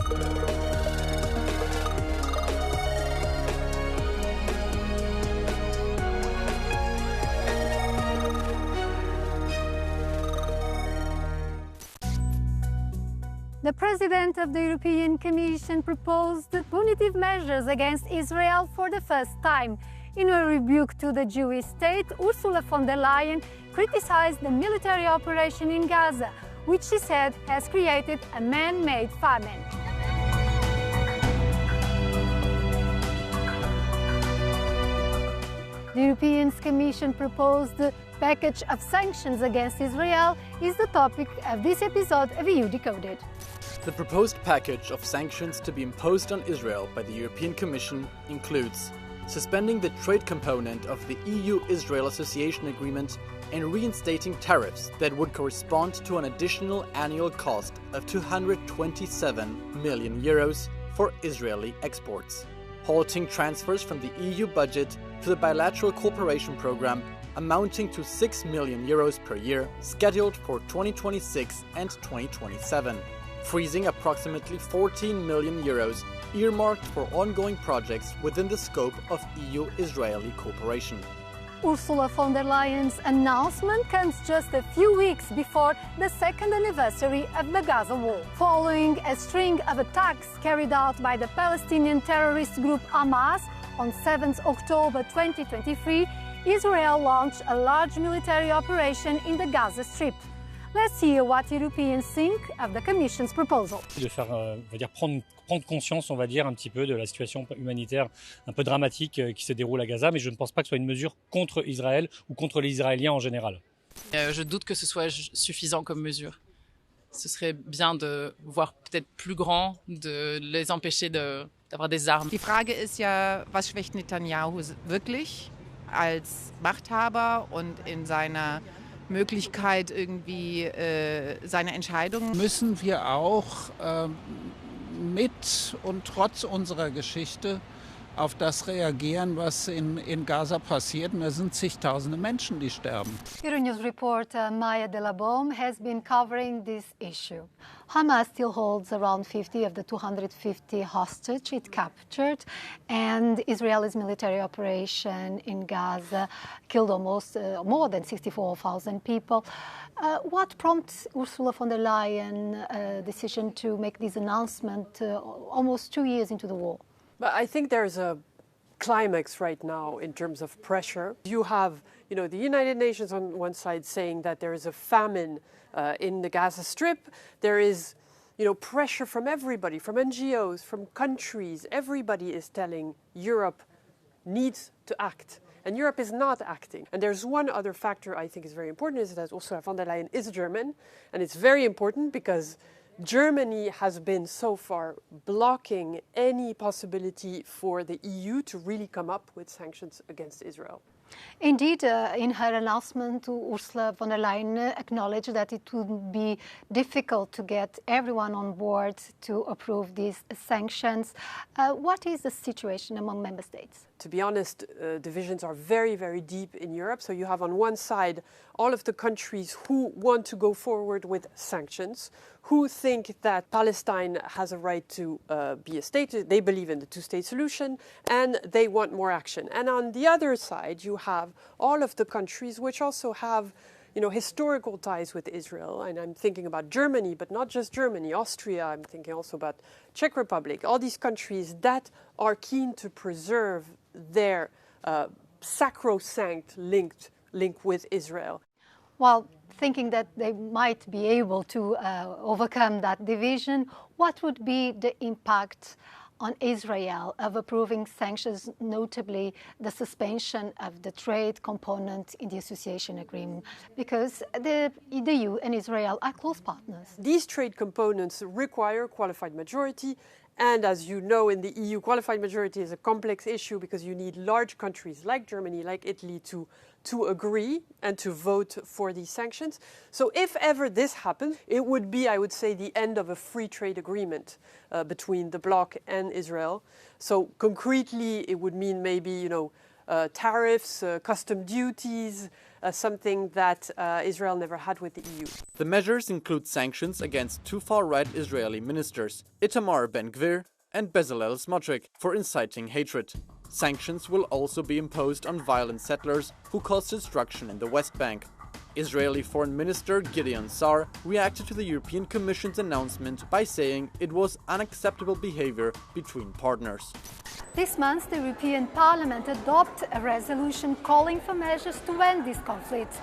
The President of the European Commission proposed punitive measures against Israel for the first time. In a rebuke to the Jewish state, Ursula von der Leyen criticized the military operation in Gaza, which she said has created a man-made famine. The European Commission proposed a package of sanctions against Israel is the topic of this episode of EU Decoded. The proposed package of sanctions to be imposed on Israel by the European Commission includes suspending the trade component of the EU-Israel Association Agreement and reinstating tariffs that would correspond to an additional annual cost of 227 million euros for Israeli exports, halting transfers from the EU budget to the bilateral cooperation program amounting to 6 million euros per year scheduled for 2026 and 2027. Freezing approximately 14 million euros earmarked for ongoing projects within the scope of EU-Israeli cooperation. Ursula von der Leyen's announcement comes just a few weeks before the second anniversary of the Gaza war. Following a string of attacks carried out by the Palestinian terrorist group Hamas on 7 October 2023, Israel launched a large military operation in the Gaza Strip. Let's hear what Europeans think of the Commission's proposal. De faire, on va dire, prendre conscience, on va dire, un petit peu de la situation humanitaire un peu dramatique qui se déroule à Gaza, mais je ne pense pas que ce soit une mesure contre Israël ou contre les Israéliens en général. Je doute que ce soit suffisant comme mesure. Ce serait bien de voir peut-être plus grand, de les empêcher d'avoir des armes. Die Frage ist ja, was schwächt Netanyahu wirklich als Machthaber und in seiner Möglichkeit, irgendwie seine Entscheidungen. Müssen wir auch mit und trotz unserer Geschichte auf das reagieren, was in Gaza passiert. Und da sind zigtausende Menschen, die sterben. Euronews reporter Maya Delabome has been covering this issue. Hamas still holds around 50 of the 250 hostage it captured, and Israel's military operation in Gaza killed almost more than 64,000 people. What prompts Ursula von der Leyen decision to make this announcement almost 2 years into the war? But I think there's a climax right now in terms of pressure. You have, the United Nations on one side saying that there is a famine in the Gaza Strip. There is, pressure from everybody, from NGOs, from countries. Everybody is telling Europe needs to act. And Europe is not acting. And there's one other factor I think is very important, is that Ursula von der Leyen is German. And it's very important because Germany has been so far blocking any possibility for the EU to really come up with sanctions against Israel. Indeed, in her announcement, Ursula von der Leyen acknowledged that it would be difficult to get everyone on board to approve these sanctions. What is the situation among member states? To be honest, divisions are very, very deep in Europe. So you have on one side all of the countries who want to go forward with sanctions, who think that Palestine has a right to be a state. They believe in the two-state solution, and they want more action. And on the other side, you have all of the countries which also have historical ties with Israel. And I'm thinking about Germany, but not just Germany, Austria. I'm thinking also about Czech Republic. All these countries that are keen to preserve their sacrosanct link with Israel. While thinking that they might be able to overcome that division, what would be the impact on Israel of approving sanctions, notably the suspension of the trade component in the association agreement, because the EU and Israel are close partners. These trade components require qualified majority, and as you know, in the EU, qualified majority is a complex issue because you need large countries like Germany, like Italy, to agree and to vote for these sanctions. So if ever this happens, it would be, I would say, the end of a free trade agreement between the bloc and Israel. So concretely, it would mean maybe, tariffs, custom duties, something that Israel never had with the EU. The measures include sanctions against two far-right Israeli ministers, Itamar Ben-Gvir and Bezalel Smotrich, for inciting hatred. Sanctions will also be imposed on violent settlers who caused destruction in the West Bank. Israeli Foreign Minister Gideon Sa'ar reacted to the European Commission's announcement by saying it was unacceptable behavior between partners. This month, the European Parliament adopted a resolution calling for measures to end this conflict.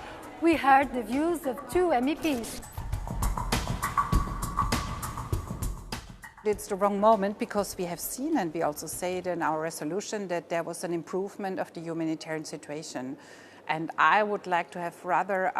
We heard the views of two MEPs. It's the wrong moment because we have seen, and we also say it in our resolution, that there was an improvement of the humanitarian situation. And I would like to have rather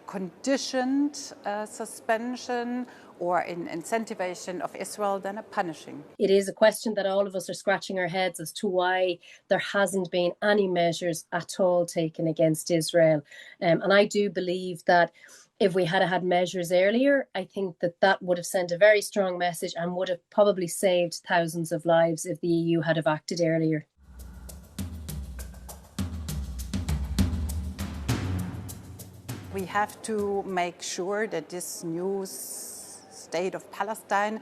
conditioned suspension or an incentivization of Israel than a punishing. It is a question that all of us are scratching our heads as to why there hasn't been any measures at all taken against Israel. And I do believe that if we had had measures earlier, I think that that would have sent a very strong message and would have probably saved thousands of lives if the EU had have acted earlier. We have to make sure that this new state of Palestine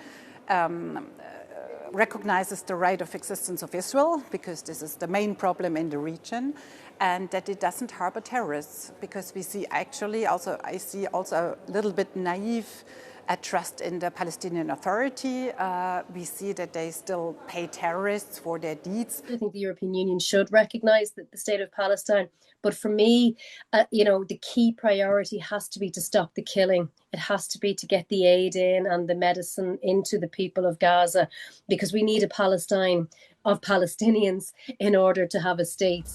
recognizes the right of existence of Israel, because this is the main problem in the region, and that it doesn't harbor terrorists, because we see actually also, I see also a little bit naive trust in the Palestinian Authority. We see that they still pay terrorists for their deeds. I think the European Union should recognise the state of Palestine. But for me, the key priority has to be to stop the killing. It has to be to get the aid in and the medicine into the people of Gaza, because we need a Palestine of Palestinians in order to have a state.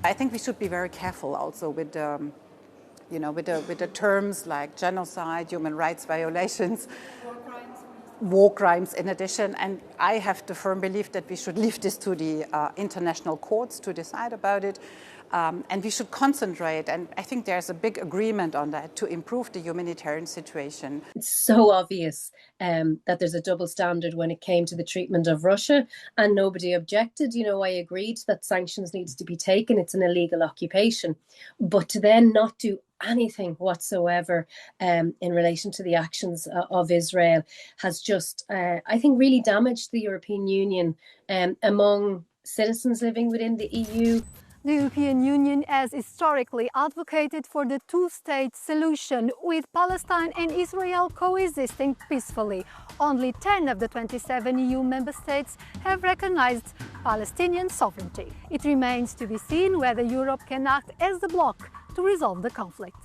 I think we should be very careful also with the terms like genocide, human rights violations, war crimes in addition. And I have the firm belief that we should leave this to the international courts to decide about it. And we should concentrate, and I think there's a big agreement on that, to improve the humanitarian situation. It's so obvious that there's a double standard when it came to the treatment of Russia, and nobody objected. I agreed that sanctions needs to be taken. It's an illegal occupation. But to then not do anything whatsoever in relation to the actions of Israel has just, I think, really damaged the European Union among citizens living within the EU. The European Union has historically advocated for the two-state solution, with Palestine and Israel coexisting peacefully. Only 10 of the 27 EU member states have recognized Palestinian sovereignty. It remains to be seen whether Europe can act as the bloc to resolve the conflict.